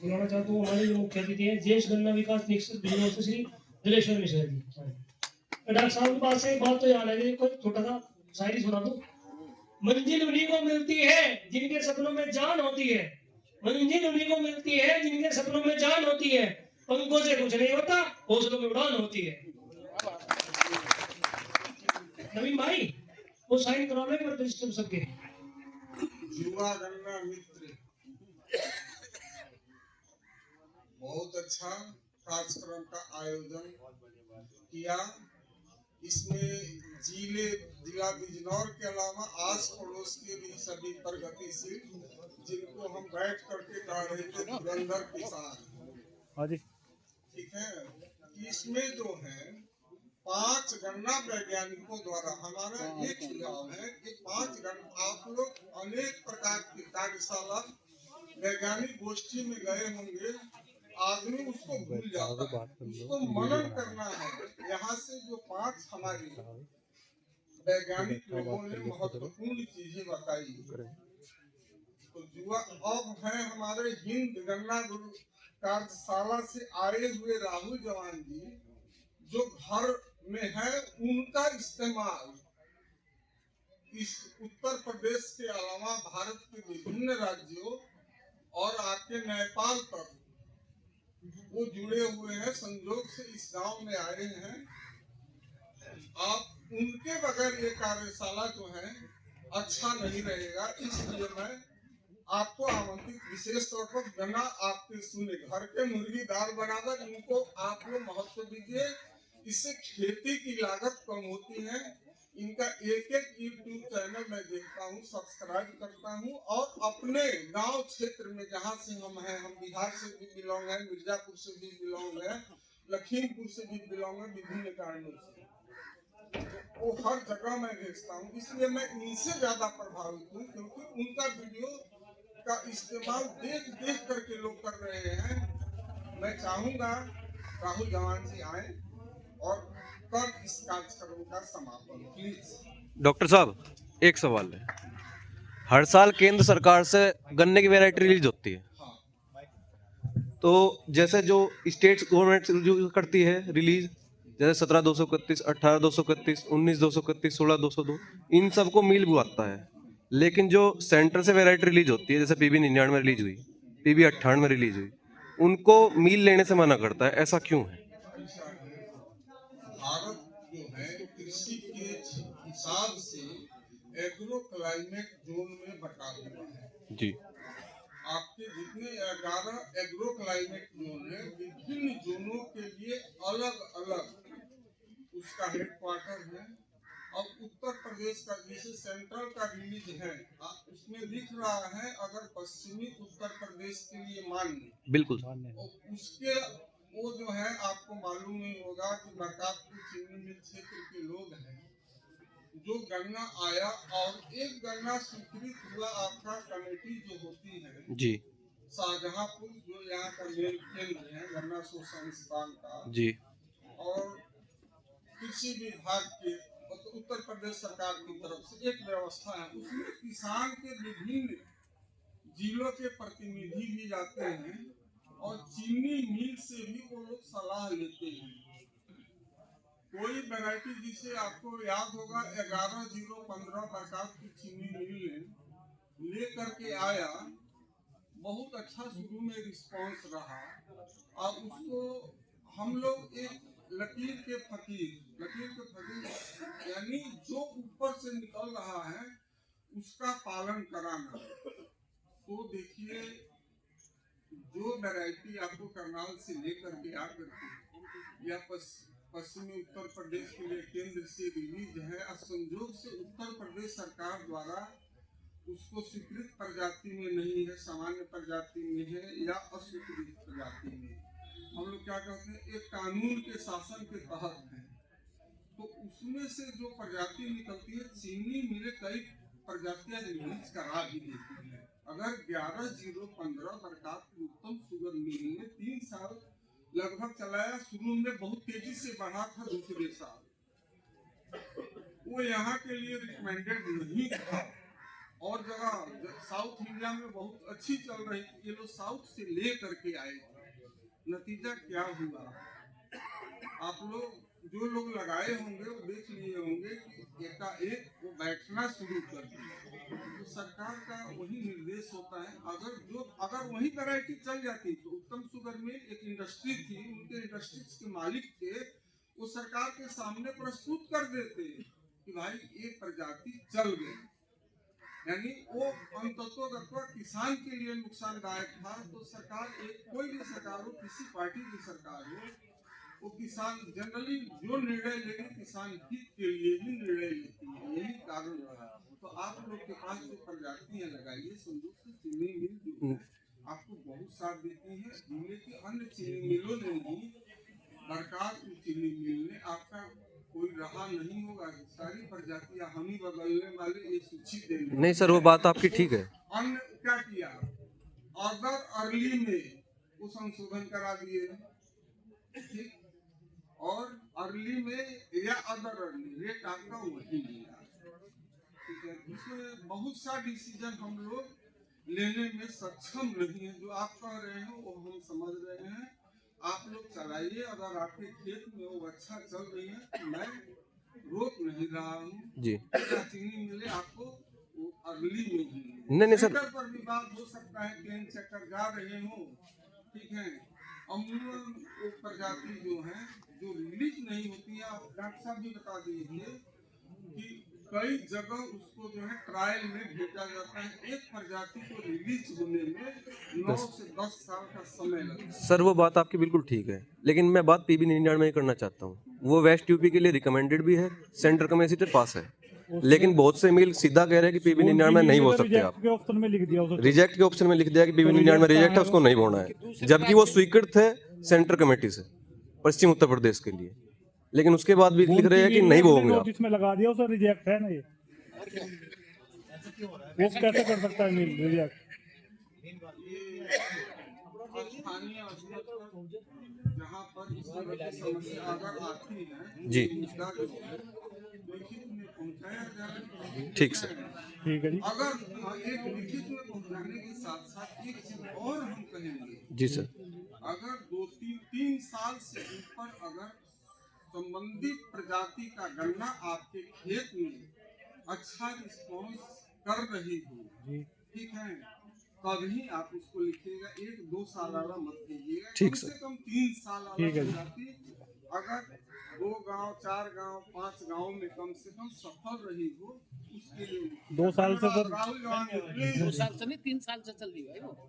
बुलाना चाहता हूँ हमारे जो मुख्य अतिथि हैं ज्येष्ठ गन्ना विकास निरीक्षक यूनिवर्सिटी श्री दिलेश्वर मिश्रा जी। डॉक्टर साहब के पास से एक बात तो याद है कि कोई छोटा सा शायरी सुना दो। मंजिल उन्हीं को मिलती है जिनके सपनों में जान होती है, मंजिल उन्हीं को मिलती है जिनके सपनों में जान होती है, पंखों से कुछ नहीं होता हौसलों में उड़ान होती है। नवीन भाई वो साइन करा लो एक बार रजिस्टर सबके। युवा गन्ना मित्र बहुत अच्छा कार्यक्रम का आयोजन किया। इसमें जिला बिजनौर के अलावा आस पड़ोस के भी सभी प्रगतिशील जिनको हम बैठ करके कह रहे थे धुरंधर किसान, ठीक है। इसमें जो है 5 गन्ना वैज्ञानिकों द्वारा हमारा एक सुझाव है कि 5 गन्ना आप लोग अनेक प्रकार की कार्यशाला वैज्ञानिक गोष्ठी में गए होंगे, आदमी उसको भूल जाता है, उसको मनन करना है। यहाँ से जो 5 हमारी वैज्ञानिक लोगों ने महत्वपूर्ण चीजें बताई, तो युवा अब है हमारे हिंद गन्ना गुरु कार्यशाला से आए हुए राहुल जवान जी, जो घर में है उनका इस्तेमाल इस उत्तर प्रदेश के अलावा भारत के विभिन्न राज्यों और आपके नेपाल तक वो जुड़े हुए हैं, संजोग से इस गांव में आए हैं। आप उनके बगैर ये कार्यशाला जो है अच्छा नहीं रहेगा, इसलिए मैं आपको आमंत्रित विशेष तौर पर गन्ना आपके सुने घर के मुर्गी दाल बनाकर इनको आप लोग महत्व दीजिए। इससे खेती की लागत कम होती है। इनका एक यूट्यूब चैनल मैं देखता हूँ, सब्सक्राइब करता हूँ, और अपने गांव क्षेत्र में जहाँ से हम हैं, हम बिहार से भी बिलोंग है, मिर्जापुर से भी बिलोंग है, लखीमपुर से भी बिलोंग है, विभिन्न कारणों से वो हर जगह मैं देखता हूँ। इसलिए मैं इनसे ज्यादा प्रभावित हूँ, क्योंकि उनका वीडियो का इस्तेमाल देख देख करके लोग कर रहे हैं। मैं चाहूंगा राहुल जवान जी आए और कर इस कार्यक्रम का समापन प्लीज। डॉक्टर साहब एक सवाल है, हर साल केंद्र सरकार से गन्ने की वैरायटी रिलीज होती है, हाँ, तो जैसे जो स्टेट गवर्नमेंट जो करती है रिलीज, जैसे 17,231, 18,231, 19,231, 16,202, इन सबको मिल बुआता है, लेकिन जो सेंटर से वैरायटी रिलीज होती है जैसे PB 99 में रिलीज हुई, PB 98 में रिलीज हुई, उनको मील लेने से मना करता है, ऐसा क्यों है? ऐसा है, भारत जो है कृषि के हिसाब से एग्रो क्लाइमेट जोन में बटा हुआ है जी। आपके जितने 11 एग्रो क्लाइमेट जोन है, विभिन्न जोनों के लिए अलग अलग उसका हेडक्वार्टर है। अब उत्तर प्रदेश का जैसे सेंट्रल का रिलीज है, उसमें लिख रहा है अगर पश्चिमी उत्तर प्रदेश के लिए मान्य, बिल्कुल। उसके वो जो है आपको मालूम नहीं होगा कि बरकातपुर चीनी मिल क्षेत्र के लोग हैं, जो गन्ना आया और एक गन्ना स्वीकृत हुआ आपका कमेटी जो होती है जी शाहजहांपुर, जो यहाँ का मेन केंद्र है गन्ना संस्थान का, जी और कृषि विभाग के उत्तर प्रदेश सरकार की तरफ से एक व्यवस्था है, उसमें किसान के विभिन्न जिलों के प्रतिनिधि भी जाते हैं और चीनी मिल से भी वो लोग सलाह लेते हैं। कोई वैरायटी जिसे आपको याद होगा 11,015 प्रकार की चीनी मिल ले करके आया, बहुत अच्छा शुरू में रिस्पांस रहा। अब उसको हम लोग एक लकीर के फकीर यानी जो ऊपर से निकल रहा है उसका पालन कराना। तो देखिए जो वैरायटी आपको करनाल से लेकर के आकर के या पश्चिमी उत्तर प्रदेश के लिए केंद्र से रिलीज है, संयोग से उत्तर प्रदेश सरकार द्वारा उसको स्वीकृत प्रजाति में नहीं है, सामान्य प्रजाति में है या अस्वीकृत प्रजाति में, हम लोग क्या कहते हैं एक कानून के शासन के तहत है। तो उसमें से जो प्रजाति निकलती है, चीनी मिले कई प्रजातियां रिलीज करा भी देती है। अगर 11,015 प्रकार की उत्तम शुगर मिल ने 3 साल लगभग चलाया, शुरू में बहुत तेजी से बढ़ा था, दूसरे साल वो यहाँ के लिए रिकमेंडेड नहीं था, और जगह साउथ इंडिया में बहुत अच्छी चल रही थी, ये लोग साउथ से ले करके आए थे। नतीजा क्या हुआ, आप लोग जो लोग लगाए होंगे वो देख लिए होंगे कि एकाएक वो बैठना शुरू कर दिया। तो सरकार का वही निर्देश होता है, अगर वही वैरायटी चल जाती तो उत्तम शुगर मिल एक इंडस्ट्री थी, उनके इंडस्ट्रीज के मालिक थे, वो सरकार के सामने प्रस्तुत कर देते कि भाई ये प्रजाति चल गई, यानी वो अंततोगत्वा किसान के लिए नुकसानदायक था। तो सरकार कोई भी सरकार हो, किसी पार्टी की सरकार हो, वो किसान जनरली जो निर्णय लेगी किसान हित के लिए ही निर्णय लेती है, यही कारण रहा। तो आप लोग के पास जो प्रजातियां लगाइए, संदूक से चीनी मिल जो है आपको बहुत साथ देती है। जिले के अन्य चीनी मिलों ने भी बरकरार चीनी मिल ने आपका कोई रहा नहीं होगा, सारी प्रजातियां हम ही बदलने वाले ये सूची देंगे। नहीं सर, वो बात आपकी ठीक है। अन्य क्या किया, अदर अर्ली में वो संशोधन करा दिए, ठीक, और अर्ली में या अदर अर्ली रेट आपका वही लिया, ठीक है। इसमें बहुत सा डिसीजन हम लोग लेने में सक्षम नहीं है। जो आप कह रहे हो वो हम समझ रहे हैं, आप लोग चलाइए, अगर आपके खेत में वो अच्छा चल रही है तो मैं रोक नहीं रहा हूँ जी। चीनी मिले आपको वो अर्ली में ही नहीं सर, सेंटर पर भी बात हो सकता है, प्लेन चक्कर जा रहे हो, ठीक है। अमूमन वो प्रजाति जो है जो रिलीज नहीं होती है, आप डॉक्टर साहब भी बता दीजिए कि कई जगह उसको जो है ट्रायल में भेजा जाता है, एक प्रजाति को रिलीज होने में 9 से 10 साल का समय लगता है। सर वो बात आपकी बिल्कुल ठीक है, लेकिन मैं बात PB 99 में ही करना चाहता हूँ। वो वेस्ट यूपी के लिए रिकमेंडेड भी है, सेंटर कमेटी पास है, लेकिन बहुत से मिल सीधा कह रहे हैं कि PB 99 में नहीं बो सकते आप। के ऑप्शन में लिख दिया, रिजेक्ट के ऑप्शन में लिख दिया कि PB 99 में रिजेक्ट है, उसको नहीं बोना है, जबकि वो स्वीकृत है सेंट्रल कमेटी से पश्चिम उत्तर प्रदेश के लिए, लेकिन उसके बाद भी लिख रहे हैं कि नहीं बोओगे आप। जिसमें लगा दिया उसे रिजेक्ट है ना, ये वो कैसे कर सकता है मिल रिजेक्ट? स्थानीय स्तर पर जहाँ पर इस तरह की समस्या अगर आती है जी। मुद्दा जो है लिखित में पहुँचाया जाए, ठीक सर, ठीक है जी। अगर एक लिखित में पहुँचाने के साथ साथ एक चीज और हम कहेंगे, जी सर, अगर 2-3 साल से ऊपर अगर संबंधित प्रजाति का गन्ना आपके खेत में अच्छा रिस्पॉन्स कर रही हो, ठीक है, तभी आप उसको लिखिएगा, 1-2 साल वाला मत कीजिएगा, ठीक कम सर। से कम 3 साल वाला ठीक है जी। प्रजाति अगर 2 गांव 4 गांव 5 गांव में कम से कम सफल रही हो, उसके लिए 2 साल से सर राहुल गांधी 2 साल से नहीं 3 साल से चल रही है वो।